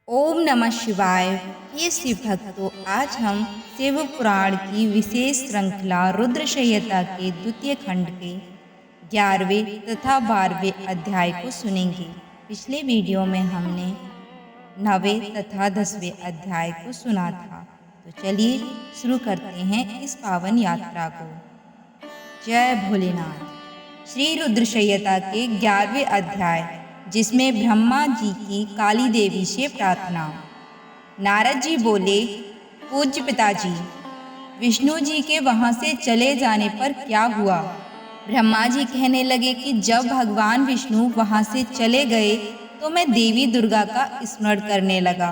ओम नमः शिवाय। ये शिव भक्तों, आज हम शिव पुराण की विशेष श्रृंखला रुद्र संहिता के द्वितीय खंड के 11वें तथा 12वें अध्याय को सुनेंगे। पिछले वीडियो में हमने 9वें तथा 10वें अध्याय को सुना था। तो चलिए शुरू करते हैं इस पावन यात्रा को। जय भोलेनाथ। श्री रुद्र संहिता के 11वें अध्याय, जिसमें ब्रह्मा जी की काली देवी से प्रार्थना। नारद जी बोले, पूज्य पिताजी, विष्णु जी के वहाँ से चले जाने पर क्या हुआ? ब्रह्मा जी कहने लगे कि जब भगवान विष्णु वहाँ से चले गए तो मैं देवी दुर्गा का स्मरण करने लगा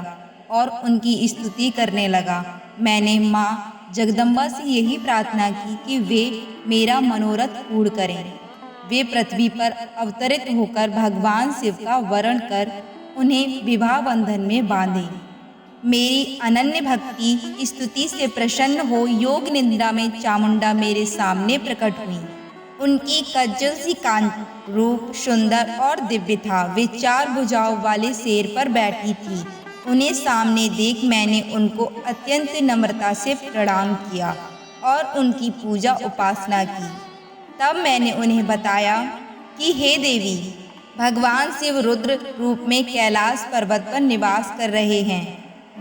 और उनकी स्तुति करने लगा। मैंने माँ जगदम्बा से यही प्रार्थना की कि वे मेरा मनोरथ पूर्ण करें। वे पृथ्वी पर अवतरित होकर भगवान शिव का वरण कर उन्हें विवाह बंधन में बांधे। मेरी अनन्य भक्ति स्तुति से प्रसन्न हो योग निद्रा में चामुंडा मेरे सामने प्रकट हुई। उनकी कज्जल सी कांत रूप सुंदर और दिव्य था। वे 4 भुजाओं वाले शेर पर बैठी थी। उन्हें सामने देख मैंने उनको अत्यंत नम्रता से प्रणाम किया और उनकी पूजा उपासना की। तब मैंने उन्हें बताया कि हे देवी, भगवान शिव रुद्र रूप में कैलाश पर्वत पर निवास कर रहे हैं।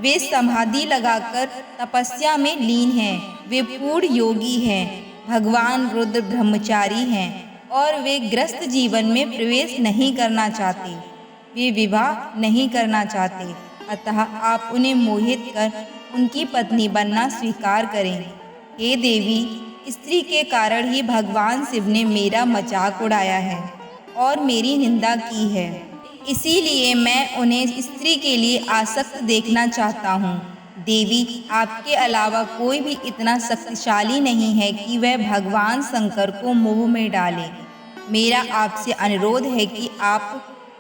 वे समाधि लगाकर तपस्या में लीन हैं। वे पूर्ण योगी हैं। भगवान रुद्र ब्रह्मचारी हैं और वे गृहस्थ जीवन में प्रवेश नहीं करना चाहते। वे विवाह नहीं करना चाहते। अतः आप उन्हें मोहित कर उनकी पत्नी बनना स्वीकार करें। हे देवी, स्त्री के कारण ही भगवान शिव ने मेरा मजाक उड़ाया है और मेरी निंदा की है। इसीलिए मैं उन्हें स्त्री के लिए आसक्त देखना चाहता हूँ। देवी, आपके अलावा कोई भी इतना शक्तिशाली नहीं है कि वह भगवान शंकर को मोह में डाले। मेरा आपसे अनुरोध है कि आप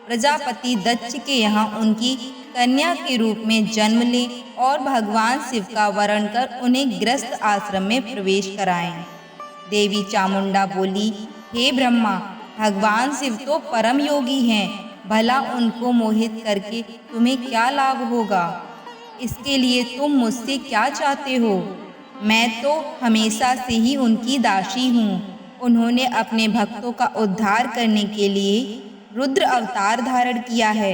प्रजापति दक्ष के यहाँ उनकी कन्या के रूप में जन्म लें और भगवान शिव का वरण कर उन्हें गृहस्थ आश्रम में प्रवेश कराएं। देवी चामुंडा बोली, हे ब्रह्मा, भगवान शिव तो परम योगी हैं। भला उनको मोहित करके तुम्हें क्या लाभ होगा? इसके लिए तुम मुझसे क्या चाहते हो? मैं तो हमेशा से ही उनकी दासी हूँ। उन्होंने अपने भक्तों का उद्धार करने के लिए रुद्र अवतार धारण किया है।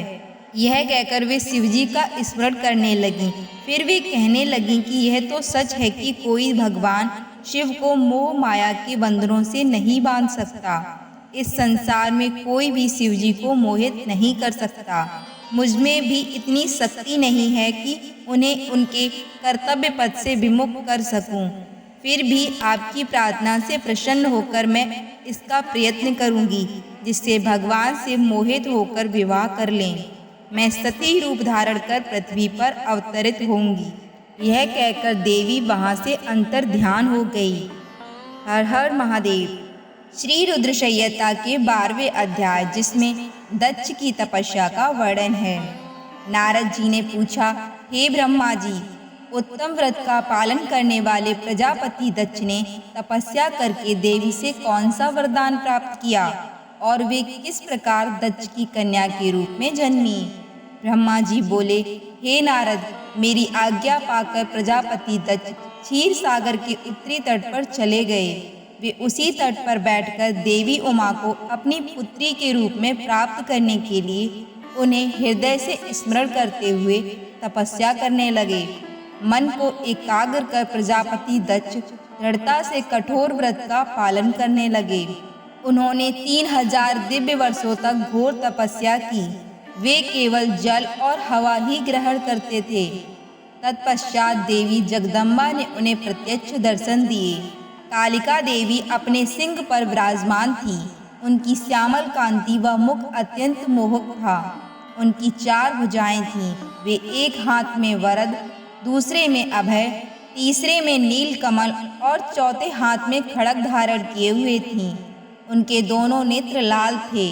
यह कहकर वे शिवजी का स्मरण करने लगीं। फिर वे कहने लगीं कि यह तो सच है कि कोई भगवान शिव को मोह माया के बंधनों से नहीं बांध सकता। इस संसार में कोई भी शिवजी को मोहित नहीं कर सकता। मुझ में भी इतनी शक्ति नहीं है कि उन्हें उनके कर्तव्य पथ से विमुख कर सकूं। फिर भी आपकी प्रार्थना से प्रसन्न होकर मैं इसका प्रयत्न करूंगी, जिससे भगवान से मोहित होकर विवाह कर लें। मैं सती रूप धारण कर पृथ्वी पर अवतरित होंगी। यह कहकर देवी वहाँ से अंतर ध्यान हो गई। हर हर महादेव। श्री रुद्र संहिता के 12वें अध्याय, जिसमें दक्ष की तपस्या का वर्णन है। नारद जी ने पूछा, हे ब्रह्मा जी, उत्तम व्रत का पालन करने वाले प्रजापति दक्ष ने तपस्या करके देवी से कौन सा वरदान प्राप्त किया और वे किस प्रकार दक्ष की कन्या के रूप में जन्मी? ब्रह्मा जी बोले, हे नारद, मेरी आज्ञा पाकर प्रजापति दक्ष क्षीर सागर के उत्तरी तट पर चले गए। वे उसी तट पर बैठकर देवी उमा को अपनी पुत्री के रूप में प्राप्त करने के लिए उन्हें हृदय से स्मरण करते हुए तपस्या करने लगे। मन को एकाग्र कर प्रजापति दक्ष दृढ़ता से कठोर व्रत का पालन करने लगे। उन्होंने 3000 दिव्य वर्षों तक घोर तपस्या की। वे केवल जल और हवा ही ग्रहण करते थे। तत्पश्चात देवी जगदम्बा ने उन्हें प्रत्यक्ष दर्शन दिए। कालिका देवी अपने सिंह पर विराजमान थी। उनकी श्यामल कांति व मुख अत्यंत मोहक था। उनकी 4 भुजाएं थीं। वे एक हाथ में वरद, दूसरे में अभय, तीसरे में नील कमल और चौथे हाथ में खड्ग धारण किए हुए थीं। उनके दोनों नेत्र लाल थे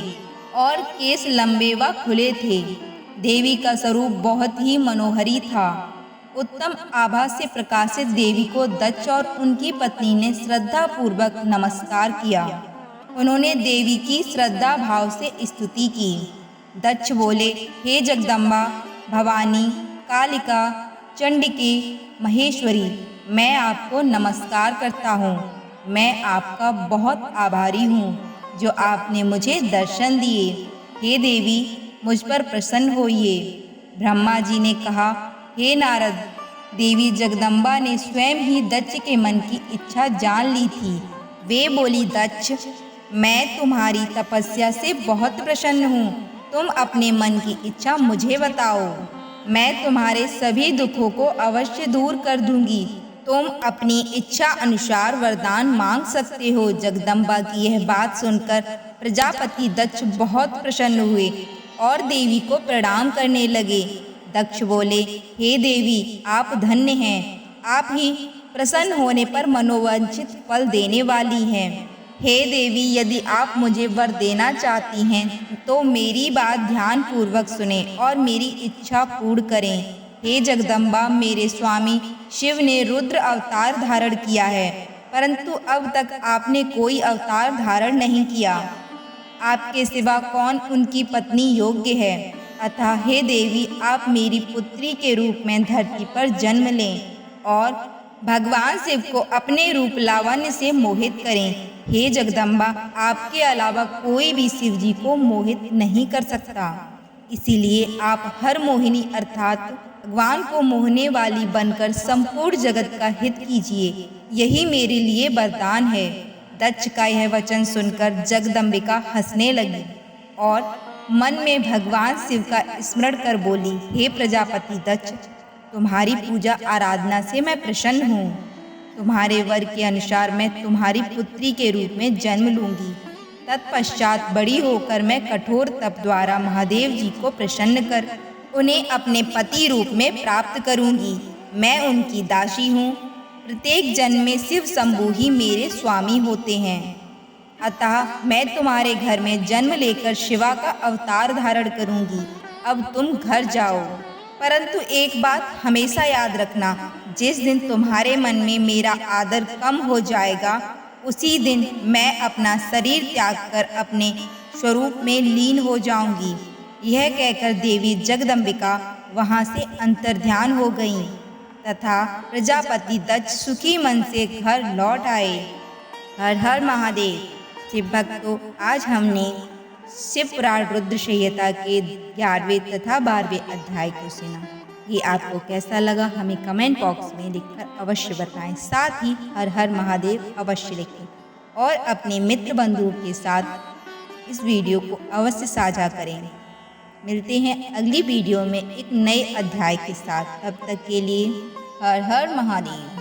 और केस लंबे व खुले थे। देवी का स्वरूप बहुत ही मनोहरी था। उत्तम आभा से प्रकाशित देवी को दक्ष और उनकी पत्नी ने श्रद्धा पूर्वक नमस्कार किया। उन्होंने देवी की श्रद्धा भाव से स्तुति की। दक्ष बोले, हे जगदम्बा, भवानी, कालिका, चंडिके, महेश्वरी, मैं आपको नमस्कार करता हूँ। मैं आपका बहुत आभारी हूँ जो आपने मुझे दर्शन दिए। हे देवी, मुझ पर प्रसन्न होइए। ब्रह्मा जी ने कहा, हे नारद, देवी जगदम्बा ने स्वयं ही दक्ष के मन की इच्छा जान ली थी। वे बोली, दक्ष, मैं तुम्हारी तपस्या से बहुत प्रसन्न हूँ। तुम अपने मन की इच्छा मुझे बताओ, मैं तुम्हारे सभी दुखों को अवश्य दूर कर दूंगी। तुम अपनी इच्छा अनुसार वरदान मांग सकते हो। जगदम्बा की यह बात सुनकर प्रजापति दक्ष बहुत प्रसन्न हुए और देवी को प्रणाम करने लगे। दक्ष बोले, हे देवी, आप धन्य हैं। आप ही प्रसन्न होने पर मनोवांछित फल देने वाली हैं। हे देवी, यदि आप मुझे वर देना चाहती हैं तो मेरी बात ध्यान पूर्वक सुने और मेरी इच्छा पूर्ण करें। हे जगदम्बा, मेरे स्वामी शिव ने रुद्र अवतार धारण किया है, परंतु अब तक आपने कोई अवतार धारण नहीं किया। आपके सिवा कौन उनकी पत्नी योग्य है? अतः हे देवी, आप मेरी पुत्री के रूप में धरती पर जन्म लें और भगवान शिव को अपने रूप लावण्य से मोहित करें। हे जगदम्बा, आपके अलावा कोई भी शिव जी को मोहित नहीं कर सकता। इसीलिए आप हर मोहिनी अर्थात भगवान को मोहने वाली बनकर संपूर्ण जगत का हित कीजिए। यही मेरे लिए वरदान है। दक्ष का यह वचन सुनकर जगदम्बिका हंसने लगी और मन में भगवान शिव का स्मरण कर बोली, हे प्रजापति दक्ष, तुम्हारी पूजा आराधना से मैं प्रसन्न हूँ। तुम्हारे वर के अनुसार मैं तुम्हारी पुत्री के रूप में जन्म लूंगी। तत्पश्चात बड़ी होकर मैं कठोर तप द्वारा महादेव जी को प्रसन्न कर उन्हें अपने पति रूप में प्राप्त करूंगी। मैं उनकी दासी हूँ। प्रत्येक जन्म में शिव शंभु ही मेरे स्वामी होते हैं। अतः मैं तुम्हारे घर में जन्म लेकर शिवा का अवतार धारण करूंगी। अब तुम घर जाओ, परंतु एक बात हमेशा याद रखना, जिस दिन तुम्हारे मन में मेरा आदर कम हो जाएगा, उसी दिन मैं अपना शरीर त्याग कर अपने स्वरूप में लीन हो जाऊंगी। यह कहकर देवी जगदम्बिका वहां से अंतर्ध्यान हो गईं तथा प्रजापति दक्ष सुखी मन से घर लौट आए। हर हर महादेव। शिव भक्तों, आज हमने शिव पुराण रुद्र संहिता के 11वें तथा 12वें अध्याय को सुना। ये आपको कैसा लगा हमें कमेंट बॉक्स में लिखकर अवश्य बताएं। साथ ही हर हर महादेव अवश्य लिखें और अपने मित्र बंधुओं के साथ इस वीडियो को अवश्य साझा करें। मिलते हैं अगली वीडियो में एक नए अध्याय के साथ। तब तक के लिए हर हर महादेव।